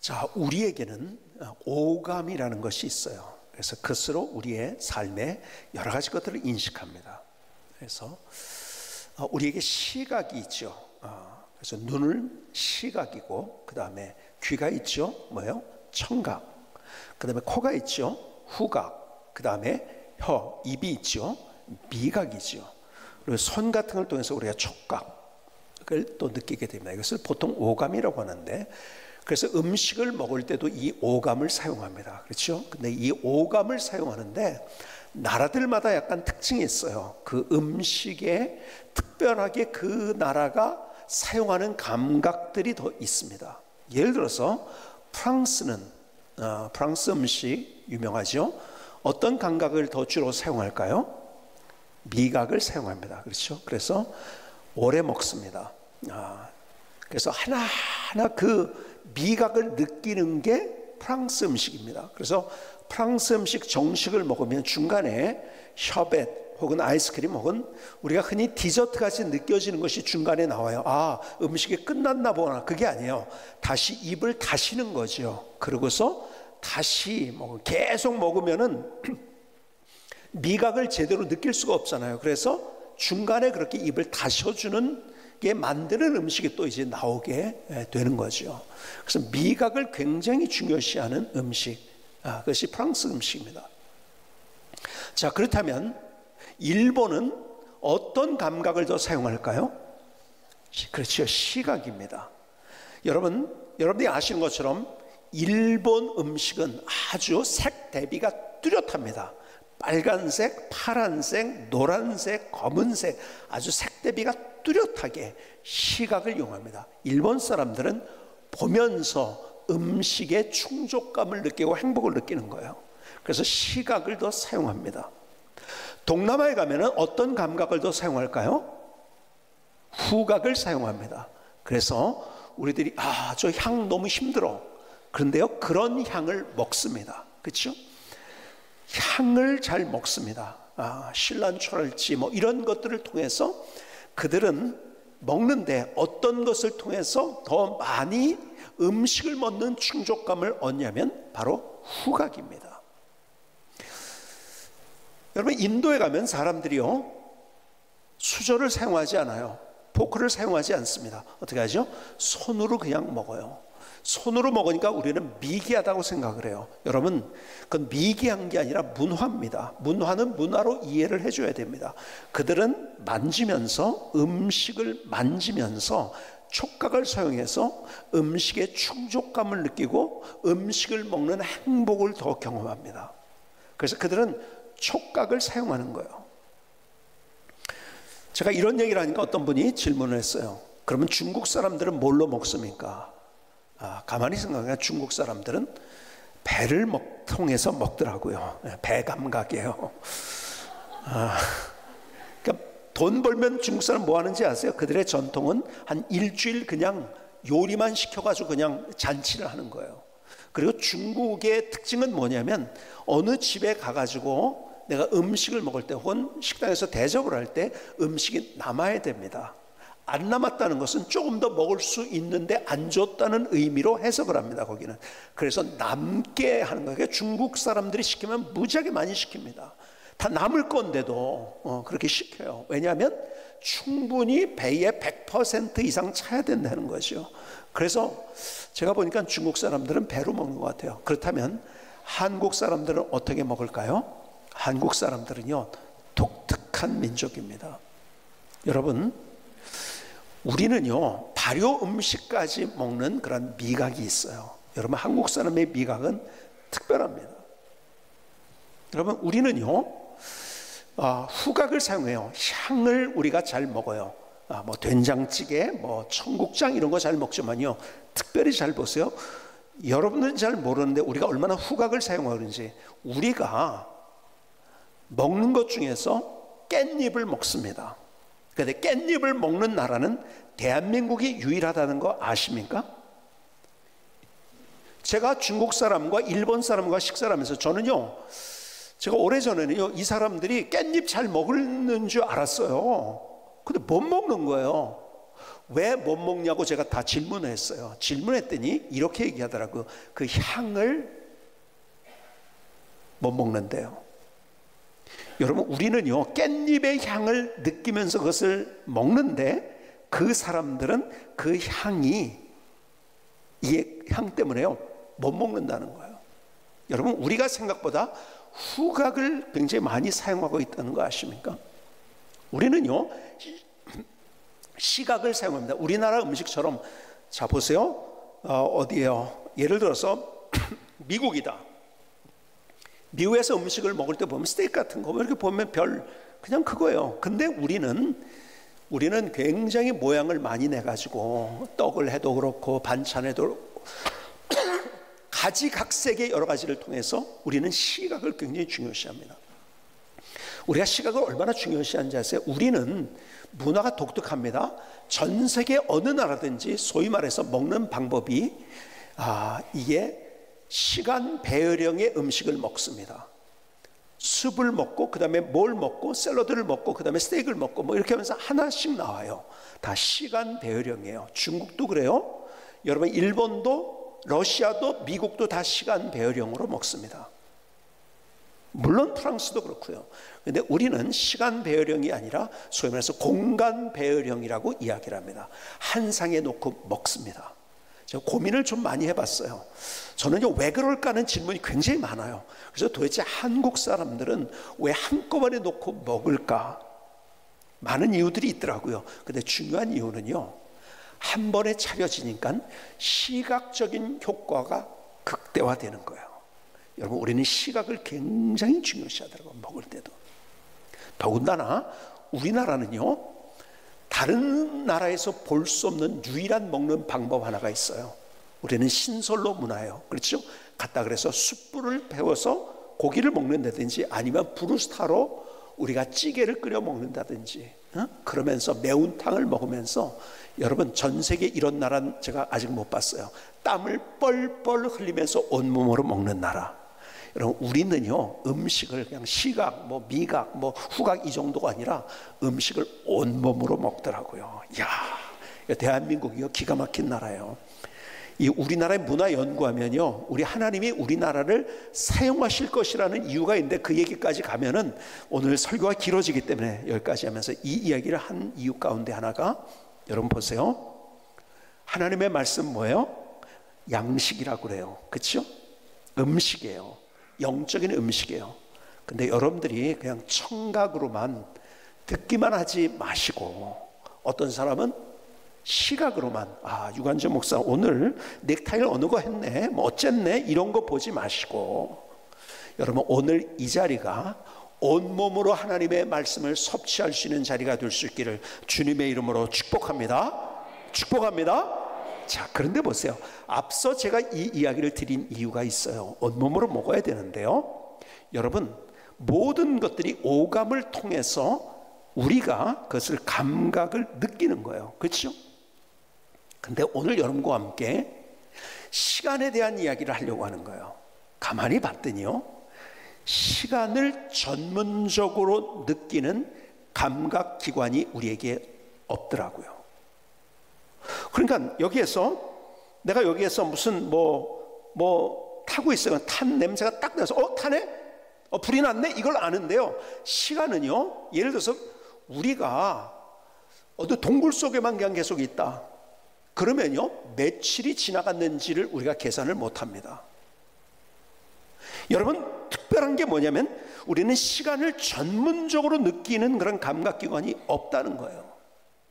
자, 우리에게는 오감이라는 것이 있어요. 그래서 그것으로 우리의 삶에 여러 가지 것들을 인식합니다. 그래서 우리에게 시각이 있죠. 그래서 눈은 시각이고, 그 다음에 귀가 있죠. 뭐예요? 청각. 그 다음에 코가 있죠. 후각. 그 다음에 혀, 입이 있죠. 미각이죠. 그리고 손 같은 걸 통해서 우리가 촉각을 또 느끼게 됩니다. 이것을 보통 오감이라고 하는데, 그래서 음식을 먹을 때도 이 오감을 사용합니다. 그렇죠? 근데 이 오감을 사용하는데 나라들마다 약간 특징이 있어요. 그 음식에 특별하게 그 나라가 사용하는 감각들이 더 있습니다. 예를 들어서 프랑스는 프랑스 음식 유명하죠. 어떤 감각을 더 주로 사용할까요? 미각을 사용합니다. 그렇죠? 그래서 오래 먹습니다. 그래서 하나하나 그 미각을 느끼는 게 프랑스 음식입니다. 그래서 프랑스 음식 정식을 먹으면 중간에 셔벳 혹은 아이스크림 혹은 우리가 흔히 디저트 같이 느껴지는 것이 중간에 나와요. 음식이 끝났나 보나. 그게 아니에요. 다시 입을 다시는 거죠. 그러고서 다시 계속 먹으면은 미각을 제대로 느낄 수가 없잖아요. 그래서 중간에 그렇게 입을 다셔주는 게 만드는 음식이 또 이제 나오게 되는 거죠. 그래서 미각을 굉장히 중요시하는 음식, 그것이 프랑스 음식입니다. 자, 그렇다면 일본은 어떤 감각을 더 사용할까요? 그렇죠, 시각입니다. 여러분들이 아시는 것처럼 일본 음식은 아주 색 대비가 뚜렷합니다. 빨간색, 파란색, 노란색, 검은색, 아주 색 대비가 뚜렷하게 시각을 이용합니다. 일본 사람들은 보면서 음식의 충족감을 느끼고 행복을 느끼는 거예요. 그래서 시각을 더 사용합니다. 동남아에 가면은 어떤 감각을 더 사용할까요? 후각을 사용합니다. 그래서 우리들이 저 향 너무 힘들어. 그런데요, 그런 향을 먹습니다. 그렇죠? 향을 잘 먹습니다. 실란초랄지 이런 것들을 통해서 그들은 먹는데 어떤 것을 통해서 더 많이 음식을 먹는 충족감을 얻냐면 바로 후각입니다. 여러분, 인도에 가면 사람들이요, 수저를 사용하지 않아요. 포크를 사용하지 않습니다. 어떻게 하죠? 손으로 그냥 먹어요. 손으로 먹으니까 우리는 미개하다고 생각을 해요. 여러분, 그건 미개한 게 아니라 문화입니다. 문화는 문화로 이해를 해줘야 됩니다. 그들은 만지면서, 음식을 만지면서 촉각을 사용해서 음식의 충족감을 느끼고 음식을 먹는 행복을 더 경험합니다. 그래서 그들은 촉각을 사용하는 거예요. 제가 이런 얘기를 하니까 어떤 분이 질문을 했어요. 그러면 중국 사람들은 뭘로 먹습니까? 가만히 생각하면 중국 사람들은 배를 통해서 먹더라고요. 배 감각이에요. 그러니까 돈 벌면 중국 사람 뭐 하는지 아세요? 그들의 전통은 한 일주일 그냥 요리만 시켜가지고 그냥 잔치를 하는 거예요. 그리고 중국의 특징은 뭐냐면 어느 집에 가가지고 내가 음식을 먹을 때 혹은 식당에서 대접을 할 때 음식이 남아야 됩니다. 안 남았다는 것은 조금 더 먹을 수 있는데 안 줬다는 의미로 해석을 합니다. 거기는. 그래서 남게 하는 거예요. 중국 사람들이 시키면 무지하게 많이 시킵니다. 다 남을 건데도 그렇게 시켜요. 왜냐하면 충분히 배에 100% 이상 차야 된다는 거죠. 그래서 제가 보니까 중국 사람들은 배로 먹는 것 같아요. 그렇다면 한국 사람들은 어떻게 먹을까요? 한국 사람들은요, 독특한 민족입니다. 여러분, 우리는요, 발효 음식까지 먹는 그런 미각이 있어요. 여러분, 한국 사람의 미각은 특별합니다. 여러분, 우리는요, 후각을 사용해요. 향을 우리가 잘 먹어요. 된장찌개, 청국장 이런 거 잘 먹지만요, 특별히 잘 보세요. 여러분들은 잘 모르는데 우리가 얼마나 후각을 사용하는지. 우리가 먹는 것 중에서 깻잎을 먹습니다. 그런데 깻잎을 먹는 나라는 대한민국이 유일하다는 거 아십니까? 제가 중국 사람과 일본 사람과 식사를 하면서 저는요, 제가 오래전에는요, 이 사람들이 깻잎 잘 먹는 줄 알았어요. 근데 못 먹는 거예요. 왜 못 먹냐고 제가 다 질문을 했어요. 질문했더니 이렇게 얘기하더라고요. 그 향을 못 먹는데요. 여러분, 우리는요 깻잎의 향을 느끼면서 그것을 먹는데 그 사람들은 그 향이, 이 향 때문에요 못 먹는다는 거예요. 여러분, 우리가 생각보다 후각을 굉장히 많이 사용하고 있다는 거 아십니까? 우리는요 시각을 사용합니다. 우리나라 음식처럼, 자 보세요. 어디에요? 예를 들어서 미국이다. 미국에서 음식을 먹을 때 보면 스테이크 같은 거 이렇게 보면 그냥 그거예요. 근데 우리는 굉장히 모양을 많이 내 가지고 떡을 해도 그렇고 반찬에도 가지각색의 여러 가지를 통해서 우리는 시각을 굉장히 중요시합니다. 우리가 시각을 얼마나 중요시하는지 아세요? 우리는 문화가 독특합니다. 전 세계 어느 나라든지 소위 말해서 먹는 방법이 이게 시간 배열형의 음식을 먹습니다. 숲을 먹고 그 다음에 뭘 먹고 샐러드를 먹고 그 다음에 스테이크를 먹고 뭐 이렇게 하면서 하나씩 나와요. 다 시간 배열형이에요. 중국도 그래요. 여러분, 일본도 러시아도 미국도 다 시간 배열형으로 먹습니다. 물론 프랑스도 그렇고요. 그런데 우리는 시간 배열형이 아니라 소위 말해서 공간 배열형이라고 이야기를 합니다. 한 상에 놓고 먹습니다. 제가 고민을 좀 많이 해봤어요. 저는요 왜 그럴까 하는 질문이 굉장히 많아요. 그래서 도대체 한국 사람들은 왜 한꺼번에 놓고 먹을까? 많은 이유들이 있더라고요. 근데 중요한 이유는요, 한 번에 차려지니까 시각적인 효과가 극대화되는 거예요. 여러분, 우리는 시각을 굉장히 중요시하더라고요. 먹을 때도. 더군다나 우리나라는요 다른 나라에서 볼 수 없는 유일한 먹는 방법 하나가 있어요. 우리는 신선로 문화예요. 그렇죠? 갖다 그래서 숯불을 태워서 고기를 먹는다든지 아니면 브루스타로 우리가 찌개를 끓여 먹는다든지, 그러면서 매운탕을 먹으면서, 여러분 전 세계 이런 나라는 제가 아직 못 봤어요. 땀을 뻘뻘 흘리면서 온몸으로 먹는 나라. 여러분, 우리는요 음식을 그냥 시각, 뭐 미각, 뭐 후각 이 정도가 아니라 음식을 온몸으로 먹더라고요. 이야, 대한민국이요 기가 막힌 나라예요. 이 우리나라의 문화 연구하면요, 우리 하나님이 우리나라를 사용하실 것이라는 이유가 있는데 그 얘기까지 가면은 오늘 설교가 길어지기 때문에 여기까지 하면서 이 이야기를 한 이유 가운데 하나가, 여러분 보세요. 하나님의 말씀 뭐예요? 양식이라고 그래요. 그렇죠? 음식이에요. 영적인 음식이에요. 근데 여러분들이 그냥 청각으로만 듣기만 하지 마시고, 어떤 사람은 시각으로만, 유관재 목사 오늘 넥타이를 어느 거 했네, 뭐 어쨌네, 이런 거 보지 마시고, 여러분 오늘 이 자리가 온몸으로 하나님의 말씀을 섭취할 수 있는 자리가 될 수 있기를 주님의 이름으로 축복합니다. 축복합니다. 자, 그런데 보세요. 앞서 제가 이 이야기를 드린 이유가 있어요. 온몸으로 먹어야 되는데요, 여러분 모든 것들이 오감을 통해서 우리가 그것을 감각을 느끼는 거예요. 그렇죠? 근데 오늘 여러분과 함께 시간에 대한 이야기를 하려고 하는 거예요. 가만히 봤더니요, 시간을 전문적으로 느끼는 감각기관이 우리에게 없더라고요. 그러니까 내가 여기에서 무슨 뭐 타고 있어요. 탄 냄새가 딱 나서 타네? 불이 났네? 이걸 아는데요, 시간은요, 예를 들어서 우리가 어느 동굴 속에만 그냥 계속 있다 그러면요 며칠이 지나갔는지를 우리가 계산을 못합니다. 여러분, 특별한 게 뭐냐면 우리는 시간을 전문적으로 느끼는 그런 감각기관이 없다는 거예요.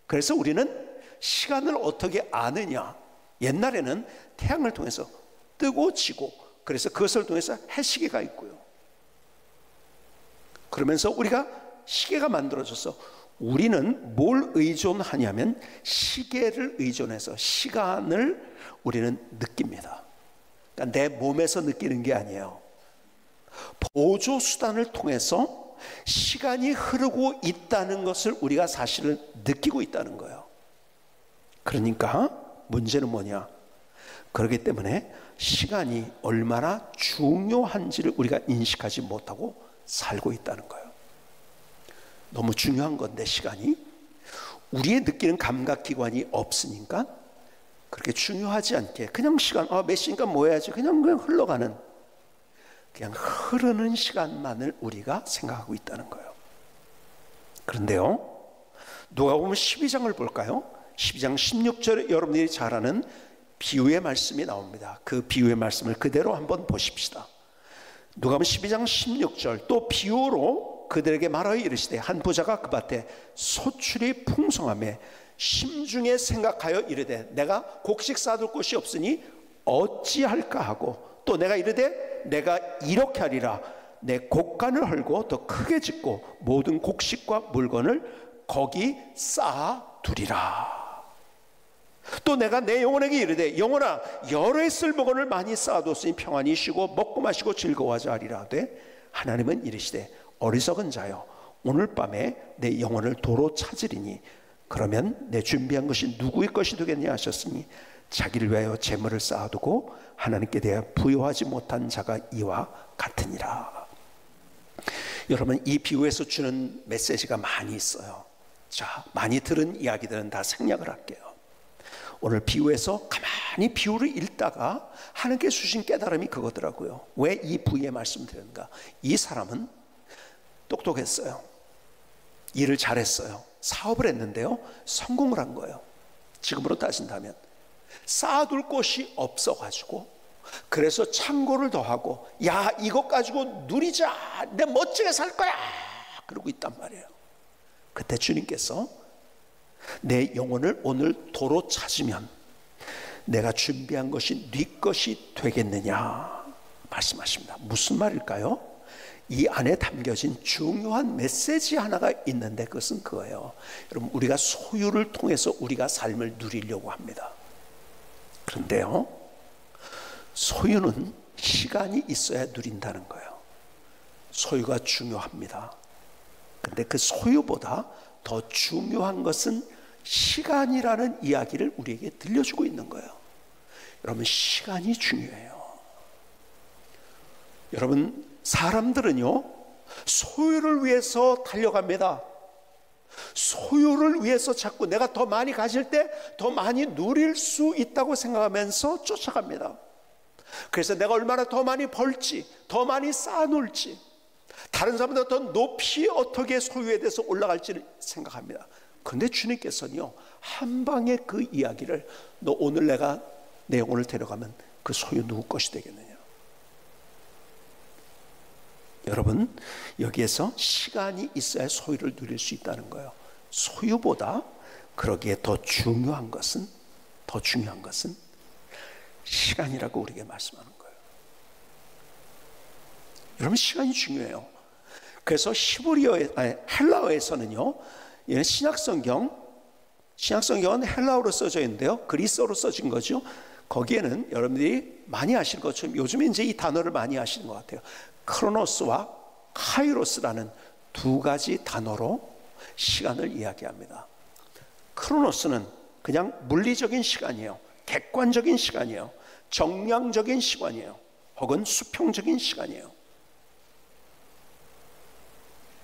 그래서 우리는 시간을 어떻게 아느냐, 옛날에는 태양을 통해서 뜨고 지고, 그래서 그것을 통해서 해시계가 있고요, 그러면서 우리가 시계가 만들어져서 우리는 뭘 의존하냐면 시계를 의존해서 시간을 우리는 느낍니다. 그러니까 내 몸에서 느끼는 게 아니에요. 보조 수단을 통해서 시간이 흐르고 있다는 것을 우리가 사실을 느끼고 있다는 거예요. 그러니까 문제는 뭐냐? 그렇기 때문에 시간이 얼마나 중요한지를 우리가 인식하지 못하고 살고 있다는 거예요. 너무 중요한 건데 시간이, 우리의 느끼는 감각기관이 없으니까 그렇게 중요하지 않게 그냥 시간, 몇 시니까 뭐 해야지, 그냥 흘러가는, 그냥 흐르는 시간만을 우리가 생각하고 있다는 거예요. 그런데요, 누가 보면 12장을 볼까요? 12장 16절에 여러분들이 잘 아는 비유의 말씀이 나옵니다. 그 비유의 말씀을 그대로 한번 보십시다. 누가 보면 12장 16절, 또 비유로 그들에게 말하여 이르시되 한 부자가 그 밭에 소출이 풍성하며 심중에 생각하여 이르되 내가 곡식 쌓아둘 곳이 없으니 어찌할까 하고, 또 내가 이르되 내가 이렇게 하리라, 내 곡간을 헐고 더 크게 짓고 모든 곡식과 물건을 거기 쌓아두리라. 또 내가 내 영혼에게 이르되 영혼아, 여러 해 쓸 물건을 많이 쌓아뒀으니 평안히 쉬고 먹고 마시고 즐거워하자 하리라 하되, 하나님은 이르시되 어리석은 자여, 오늘 밤에 내 영혼을 도로 찾으리니 그러면 내 준비한 것이 누구의 것이 되겠냐 하셨으니 자기를 위하여 재물을 쌓아두고 하나님께 대하여 부여하지 못한 자가 이와 같으니라. 여러분, 이 비유에서 주는 메시지가 많이 있어요. 자, 많이 들은 이야기들은 다 생략을 할게요. 오늘 비유에서 가만히 비유를 읽다가 하나님께 주신 깨달음이 그거더라고요. 왜 이 부유의 말씀을 드렸는가? 이 사람은 똑똑했어요. 일을 잘했어요. 사업을 했는데요, 성공을 한 거예요. 지금으로 따진다면 쌓아둘 곳이 없어가지고, 그래서 창고를 더하고, 야, 이것 가지고 누리자, 내 멋지게 살 거야, 그러고 있단 말이에요. 그때 주님께서 내 영혼을 오늘 도로 찾으면 내가 준비한 것이 네 것이 되겠느냐 말씀하십니다. 무슨 말일까요? 이 안에 담겨진 중요한 메시지 하나가 있는데, 그것은 그거예요. 여러분, 우리가 소유를 통해서 우리가 삶을 누리려고 합니다. 그런데요, 소유는 시간이 있어야 누린다는 거예요. 소유가 중요합니다. 그런데 그 소유보다 더 중요한 것은 시간이라는 이야기를 우리에게 들려주고 있는 거예요. 여러분, 시간이 중요해요. 여러분, 사람들은요, 소유를 위해서 달려갑니다. 소유를 위해서 자꾸 내가 더 많이 가질 때 더 많이 누릴 수 있다고 생각하면서 쫓아갑니다. 그래서 내가 얼마나 더 많이 벌지, 더 많이 쌓아놓을지, 다른 사람보다 더 높이 어떻게 소유에 대해서 올라갈지를 생각합니다. 그런데 주님께서는요, 한 방에 그 이야기를, 너 오늘 내가 내 영혼을 데려가면 그 소유 누구 것이 되겠느냐. 여러분, 여기에서 시간이 있어야 소유를 누릴 수 있다는 거예요. 소유보다 그러기에 더 중요한 것은 시간이라고 우리에게 말씀하는 거예요. 여러분, 시간이 중요해요. 그래서 헬라어에서는요, 신약성경은 헬라어로 써져 있는데요, 그리스어로 써진 거죠. 거기에는 여러분들이 많이 아시는 것처럼 요즘에 이제 이 단어를 많이 아시는 것 같아요. 크로노스와 카이로스라는 두 가지 단어로 시간을 이야기합니다. 크로노스는 그냥 물리적인 시간이에요. 객관적인 시간이에요. 정량적인 시간이에요. 혹은 수평적인 시간이에요.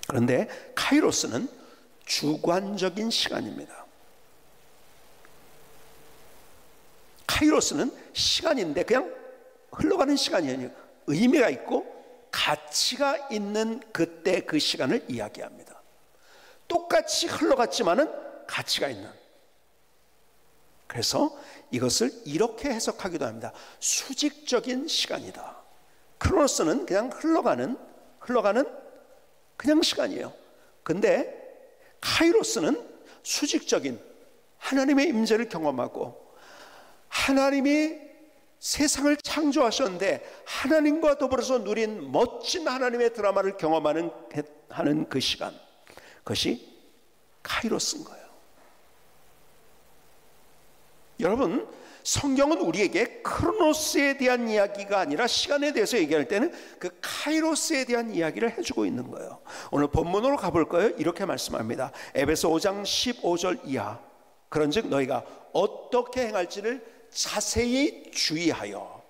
그런데 카이로스는 주관적인 시간입니다. 카이로스는 시간인데 그냥 흘러가는 시간이 아니에요. 의미가 있고 가치가 있는 그때 그 시간을 이야기합니다. 똑같이 흘러갔지만은 가치가 있는. 그래서 이것을 이렇게 해석하기도 합니다. 수직적인 시간이다. 크로노스는 그냥 흘러가는 그냥 시간이에요. 근데 카이로스는 수직적인, 하나님의 임재를 경험하고 하나님이 세상을 창조하셨는데 하나님과 더불어서 누린 멋진 하나님의 드라마를 경험하는 그 시간, 그것이 카이로스인 거예요. 여러분, 성경은 우리에게 크로노스에 대한 이야기가 아니라 시간에 대해서 얘기할 때는 그 카이로스에 대한 이야기를 해주고 있는 거예요. 오늘 본문으로 가볼까요? 이렇게 말씀합니다. 에베소 5장 15절 이하, 그런즉 너희가 어떻게 행할지를 자세히 주의하여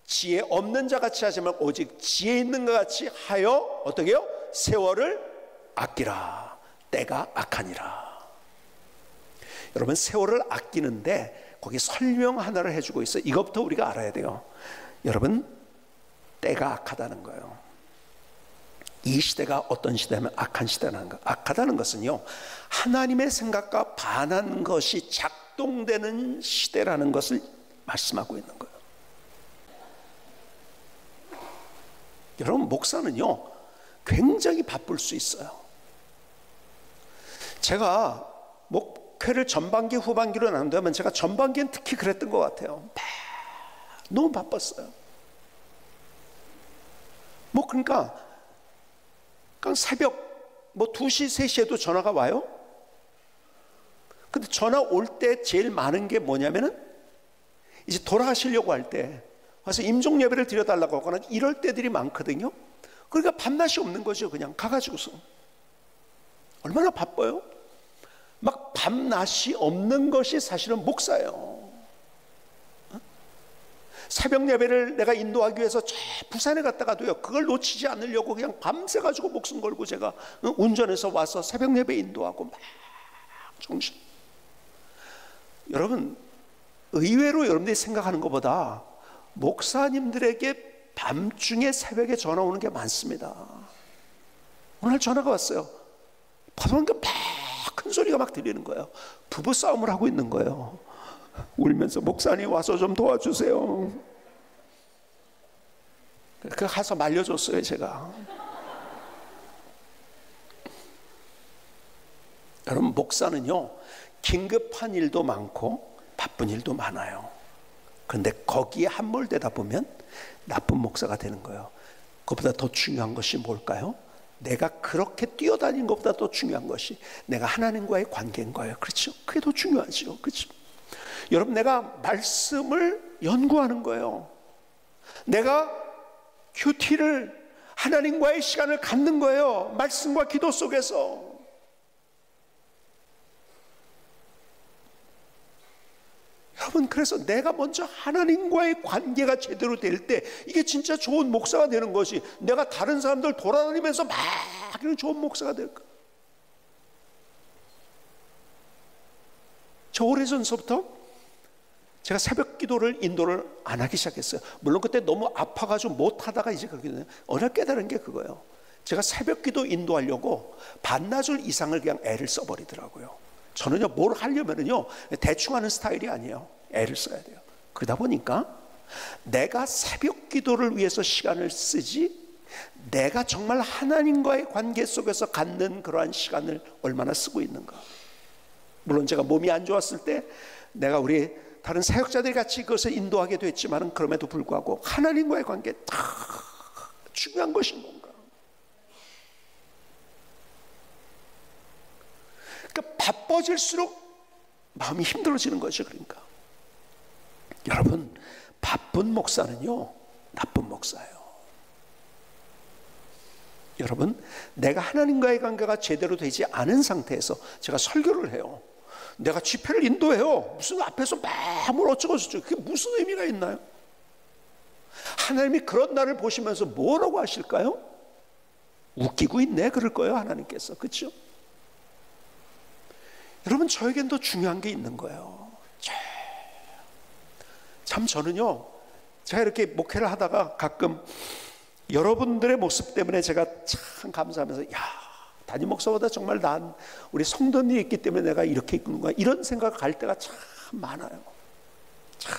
지혜 없는 자 같이 하지 말고 오직 지혜 있는 것 같이 하여 어떻게 해요? 세월을 아끼라. 때가 악하니라. 여러분, 세월을 아끼는데 거기 설명 하나를 해주고 있어요. 이것부터 우리가 알아야 돼요. 여러분, 때가 악하다는 거예요. 이 시대가 어떤 시대면 악한 시대라는 거. 악하다는 것은요, 하나님의 생각과 반한 것이 작동되는 시대라는 것을 말씀하고 있는 거예요. 여러분, 목사는요 굉장히 바쁠 수 있어요. 제가 목회를 전반기 후반기로 나눈다면 제가 전반기엔 특히 그랬던 것 같아요. 너무 바빴어요. 그러니까 새벽 2시 3시에도 전화가 와요. 근데 전화 올 때 제일 많은 게 뭐냐면은 이제 돌아가시려고 할 때 와서 임종 예배를 드려달라고 하거나 이럴 때들이 많거든요. 그러니까 밤낮이 없는 거죠. 그냥 가가지고서. 얼마나 바빠요? 막 밤낮이 없는 것이 사실은 목사예요. 새벽 예배를 내가 인도하기 위해서 저 부산에 갔다가도요, 그걸 놓치지 않으려고 그냥 밤새 가지고 목숨 걸고 제가 운전해서 와서 새벽 예배 인도하고 막 정신. 여러분, 의외로 여러분들이 생각하는 것보다 목사님들에게 밤중에 새벽에 전화 오는 게 많습니다. 오늘 전화가 왔어요. 보니까 막 큰 소리가 막 들리는 거예요. 부부 싸움을 하고 있는 거예요. 울면서 목사님 와서 좀 도와주세요. 그 가서 말려줬어요, 제가. 여러분, 목사는요 긴급한 일도 많고 바쁜 일도 많아요. 그런데 거기에 함몰되다 보면 나쁜 목사가 되는 거예요. 그것보다 더 중요한 것이 뭘까요? 내가 그렇게 뛰어다닌 것보다 더 중요한 것이 내가 하나님과의 관계인 거예요. 그렇죠? 그게 더 중요하죠. 그렇죠? 여러분, 내가 말씀을 연구하는 거예요. 내가 큐티를 하나님과의 시간을 갖는 거예요. 말씀과 기도 속에서. 여러분, 그래서 내가 먼저 하나님과의 관계가 제대로 될 때 이게 진짜 좋은 목사가 되는 것이, 내가 다른 사람들 돌아다니면서 막 이런 좋은 목사가 될까? 저 오래전서부터 제가 새벽 기도를 인도를 안 하기 시작했어요. 물론 그때 너무 아파가지고 못하다가 이제 그렇게 어느 날 깨달은 게 그거예요. 제가 새벽 기도 인도하려고 반나절 이상을 그냥 애를 써버리더라고요. 저는요, 뭘 하려면은요 대충 하는 스타일이 아니에요. 애를 써야 돼요. 그러다 보니까 내가 새벽 기도를 위해서 시간을 쓰지, 내가 정말 하나님과의 관계 속에서 갖는 그러한 시간을 얼마나 쓰고 있는가. 물론 제가 몸이 안 좋았을 때 내가 우리 다른 사역자들이 같이 그것을 인도하게 됐지만, 그럼에도 불구하고 하나님과의 관계 다 중요한 것이 뭔가. 그러니까 바빠질수록 마음이 힘들어지는 거죠. 그러니까 여러분, 바쁜 목사는요 나쁜 목사예요. 여러분, 내가 하나님과의 관계가 제대로 되지 않은 상태에서 제가 설교를 해요. 내가 집회를 인도해요. 무슨 앞에서 뭘 어쩌고 저쩌고, 그게 무슨 의미가 있나요? 하나님이 그런 나를 보시면서 뭐라고 하실까요? 웃기고 있네 그럴 거예요, 하나님께서. 그렇죠? 여러분, 저에겐 더 중요한 게 있는 거예요. 참 저는요, 제가 이렇게 목회를 하다가 가끔 여러분들의 모습 때문에 제가 참 감사하면서, 야, 담임 목사보다 정말 난 우리 성도님이 있기 때문에 내가 이렇게 있는가, 이런 생각을 할 때가 참 많아요. 참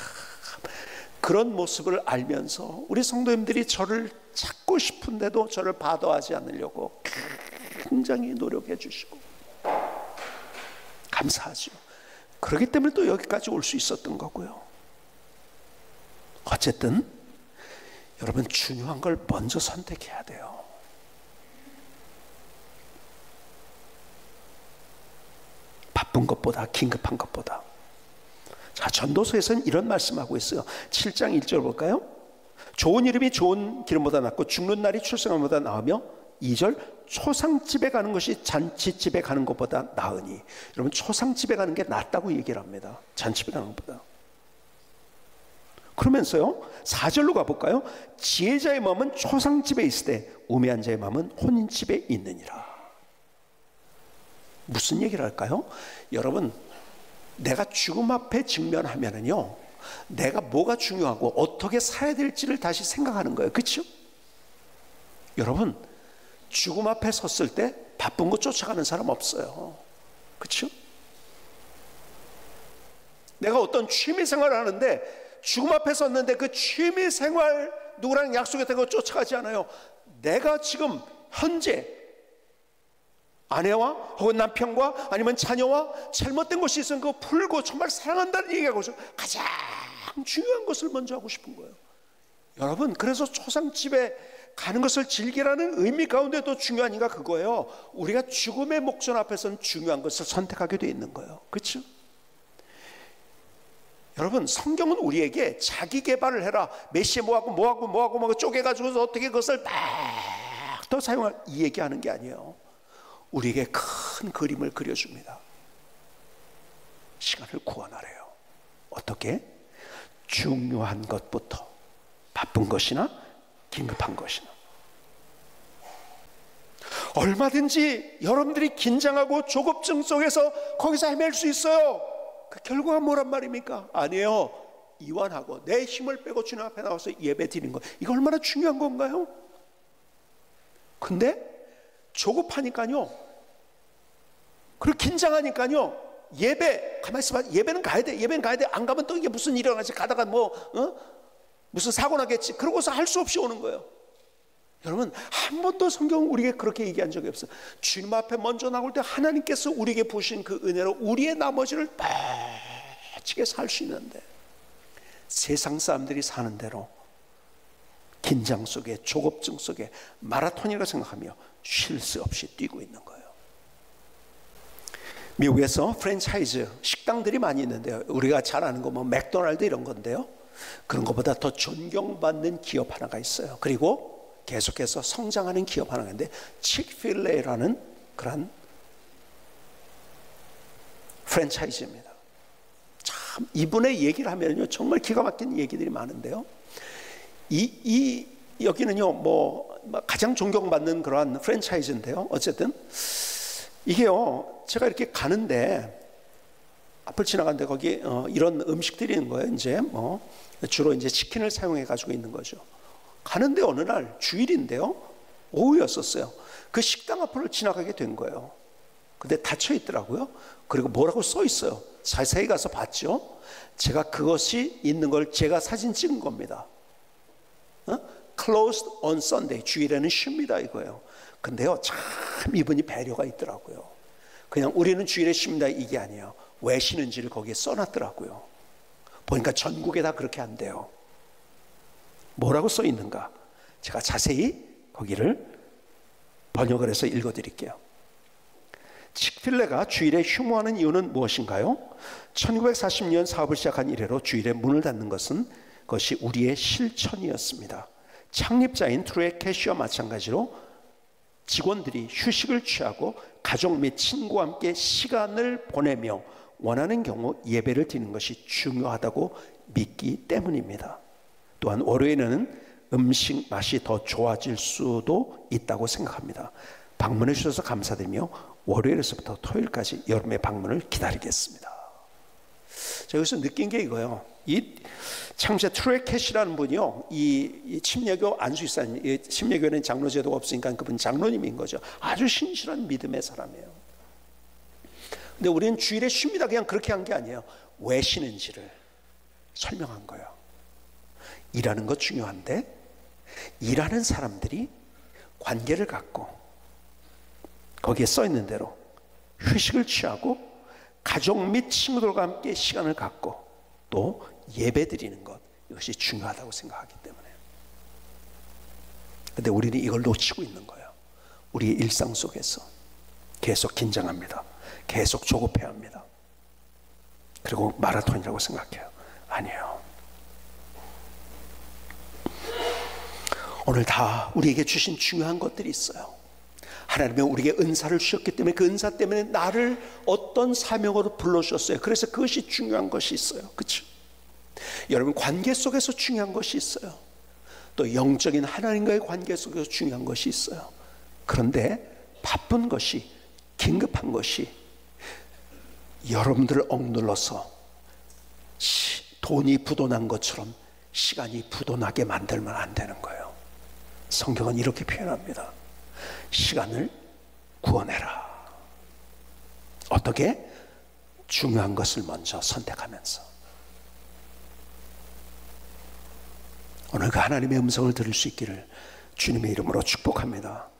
그런 모습을 알면서 우리 성도님들이 저를 찾고 싶은데도 저를 바더하지 않으려고 굉장히 노력해 주시고 감사하죠. 그렇기 때문에 또 여기까지 올 수 있었던 거고요. 어쨌든 여러분, 중요한 걸 먼저 선택해야 돼요. 바쁜 것보다, 긴급한 것보다. 자, 전도서에서는 이런 말씀하고 있어요. 7장 1절 볼까요? 좋은 이름이 좋은 기름보다 낫고 죽는 날이 출생함보다 나으며, 2절, 초상집에 가는 것이 잔치집에 가는 것보다 나으니. 여러분, 초상집에 가는 게 낫다고 얘기를 합니다. 잔치집에 가는 것보다. 그러면서요, 4절로 가볼까요? 지혜자의 마음은 초상집에 있을 때 우매한 자의 마음은 혼인집에 있느니라. 무슨 얘기를 할까요? 여러분, 내가 죽음 앞에 직면하면은요, 내가 뭐가 중요하고 어떻게 살아야 될지를 다시 생각하는 거예요. 그렇죠? 여러분, 죽음 앞에 섰을 때 바쁜 거 쫓아가는 사람 없어요. 그렇죠? 내가 어떤 취미 생활을 하는데 죽음 앞에 섰는데 그 취미 생활 누구랑 약속했던 거 쫓아가지 않아요. 내가 지금 현재 아내와 혹은 남편과 아니면 자녀와 잘못된 것이 있으면 그거 풀고 정말 사랑한다는 얘기하고 가장 중요한 것을 먼저 하고 싶은 거예요. 여러분, 그래서 초상집에 가는 것을 즐기라는 의미 가운데도 중요한 이가 그거예요. 우리가 죽음의 목전 앞에서는 중요한 것을 선택하게 돼 있는 거예요. 그렇죠? 여러분, 성경은 우리에게 자기 개발을 해라, 메시에 뭐하고 쪼개가지고서 어떻게 그것을 막 더 사용할, 이 얘기하는 게 아니에요. 우리에게 큰 그림을 그려줍니다. 시간을 구원하래요. 어떻게? 중요한 것부터, 바쁜 것이나 긴급한 것이나. 얼마든지 여러분들이 긴장하고 조급증 속에서 거기서 헤맬 수 있어요. 그 결과가 뭐란 말입니까? 아니에요. 이완하고 내 힘을 빼고 주님 앞에 나와서 예배 드리는 거, 이거 얼마나 중요한 건가요? 근데 조급하니까요, 그리고 긴장하니까요, 예배, 가만히 있어봐, 예배는 가야 돼, 예배는 가야 돼. 안 가면 또 이게 무슨 일이 일어나지, 가다가 무슨 사고 나겠지, 그러고서 할 수 없이 오는 거예요. 여러분, 한 번도 성경은 우리에게 그렇게 얘기한 적이 없어요. 주님 앞에 먼저 나올 때 하나님께서 우리에게 부으신 그 은혜로 우리의 나머지를 빠지게 살 수 있는데, 세상 사람들이 사는 대로 긴장 속에, 조급증 속에 마라톤이라고 생각하며 쉴 수 없이 뛰고 있는 거예요. 미국에서 프랜차이즈 식당들이 많이 있는데요, 우리가 잘 아는 거 뭐 맥도날드 이런 건데요, 그런 것보다 더 존경받는 기업 하나가 있어요. 그리고 계속해서 성장하는 기업 하나가 있는데, 치크필레이라는 그런 프랜차이즈입니다. 참 이분의 얘기를 하면요, 정말 기가 막힌 얘기들이 많은데요, 여기는요, 가장 존경받는 그러한 프랜차이즈인데요, 어쨌든 이게요, 제가 이렇게 가는데, 앞을 지나가는데 거기 이런 음식들이 있는 거예요. 이제 주로 이제 치킨을 사용해 가지고 있는 거죠. 가는데 어느 날 주일인데요, 오후였었어요. 그 식당 앞을 지나가게 된 거예요. 근데 닫혀 있더라고요. 그리고 뭐라고 써 있어요. 자세히 가서 봤죠. 제가 그것이 있는 걸 제가 사진 찍은 겁니다. Closed on Sunday, 주일에는 쉽니다, 이거예요. 근데요, 참 이분이 배려가 있더라고요. 그냥 우리는 주일에 쉽니다 이게 아니에요. 왜 쉬는지를 거기에 써놨더라고요. 보니까 전국에 다 그렇게 한대요. 뭐라고 써 있는가? 제가 자세히 거기를 번역을 해서 읽어드릴게요. 치크필레가 주일에 휴무하는 이유는 무엇인가요? 1940년 사업을 시작한 이래로 주일에 문을 닫는 것은 그것이 우리의 실천이었습니다. 창립자인 트루의 캐시와 마찬가지로 직원들이 휴식을 취하고 가족 및 친구와 함께 시간을 보내며 원하는 경우 예배를 드리는 것이 중요하다고 믿기 때문입니다. 또한 월요일에는 음식 맛이 더 좋아질 수도 있다고 생각합니다. 방문해 주셔서 감사드리며 월요일에서부터 토요일까지 여러분의 방문을 기다리겠습니다. 제가 여기서 느낀 게 이거예요. 이 창시자 트레켓이라는 분이요, 이 침례교 안수이사님, 침례교회는 장로 제도가 없으니까 그분 장로님인 거죠. 아주 신실한 믿음의 사람이에요. 근데 우리는 주일에 쉽니다 그냥 그렇게 한 게 아니에요. 왜 쉬는지를 설명한 거예요. 일하는 것 중요한데, 일하는 사람들이 관계를 갖고 거기에 써 있는 대로 휴식을 취하고 가족 및 친구들과 함께 시간을 갖고 또 예배 드리는 것, 이것이 중요하다고 생각하기 때문에. 근데 우리는 이걸 놓치고 있는 거예요. 우리의 일상 속에서 계속 긴장합니다. 계속 조급해야 합니다. 그리고 마라톤이라고 생각해요. 아니에요. 오늘 다 우리에게 주신 중요한 것들이 있어요. 하나님은 우리에게 은사를 주셨기 때문에 그 은사 때문에 나를 어떤 사명으로 불러주셨어요. 그래서 그것이 중요한 것이 있어요. 그렇죠? 여러분, 관계 속에서 중요한 것이 있어요. 또 영적인 하나님과의 관계 속에서 중요한 것이 있어요. 그런데 바쁜 것이, 긴급한 것이 여러분들을 억눌러서 돈이 부도난 것처럼 시간이 부도나게 만들면 안 되는 거예요. 성경은 이렇게 표현합니다. 시간을 구원해라. 어떻게? 중요한 것을 먼저 선택하면서. 오늘 그 하나님의 음성을 들을 수 있기를 주님의 이름으로 축복합니다.